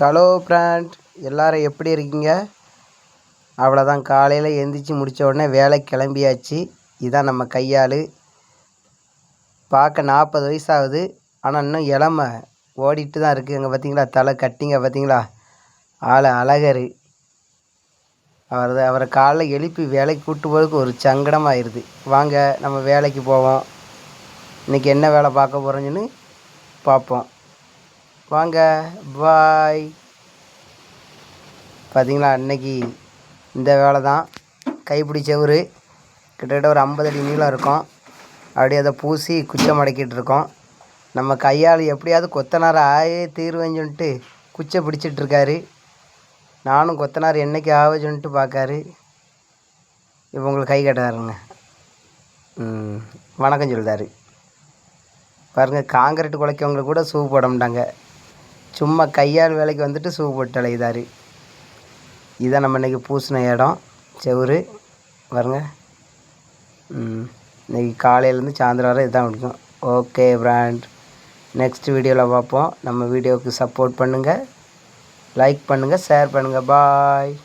Hello friend, எல்லோரும் எப்படி இருக்கீங்க? அவ்வளோதான், காலையில் எந்திரிச்சு முடித்த உடனே வேலைக்கு கிளம்பியாச்சு. இதான் நம்ம கையாள். பார்க்க 40 வயசாகுது, ஆனால் இன்னும் இளமை ஓடிட்டு தான் இருக்குது. அங்கே பார்த்தீங்களா, தலை கட்டிங்க பார்த்தீங்களா, ஆள் அழகர். அவரை காலைல எழுப்பி வேலைக்கு கூட்டு போகிறதுக்கு ஒரு சங்கடமாயிருது. வாங்க நம்ம வேலைக்கு போவோம். இன்றைக்கி என்ன வேலை பார்க்க போகிறோன்னு பார்ப்போம். வாங்க, பாய். பார்த்தீங்களா, அன்னைக்கு இந்த வேலை தான். கைப்பிடி செவுரு கிட்டத்தட்ட ஒரு 50 அடி நீளம் இருக்கும். அப்படியே அதை பூசி குச்சை மடக்கிட்டு இருக்கோம். நம்ம கையால் எப்படியாவது கொத்தனார் ஆயே தீர்வேன்னு சொல்லிட்டு குச்சை பிடிச்சிட்ருக்காரு. நானும் கொத்தனார் என்றைக்கு ஆவே சொல்லிட்டு பார்க்காரு. இப்போ உங்களுக்கு கை கட்டாருங்க, வணக்கம் சொல்லுதாரு. பாருங்கள், காங்கிரீட் குலைக்கவங்க கூட ஷூ போட மாட்டாங்க. சும்மா கையால் வேலைக்கு வந்துட்டு ஷூ போட்டு அலையுதாரு. இதான் நம்ம இன்றைக்கி பூசின இடம், செவுரு. பாருங்க, இன்றைக்கி காலையிலேருந்து சாயந்தரம் வரை இதுதான் பிடிக்கும். ஓகே ஃப்ரெண்ட், நெக்ஸ்ட் வீடியோவில் பார்ப்போம். நம்ம வீடியோவுக்கு சப்போர்ட் பண்ணுங்கள், லைக் பண்ணுங்கள், ஷேர் பண்ணுங்கள். பாய்.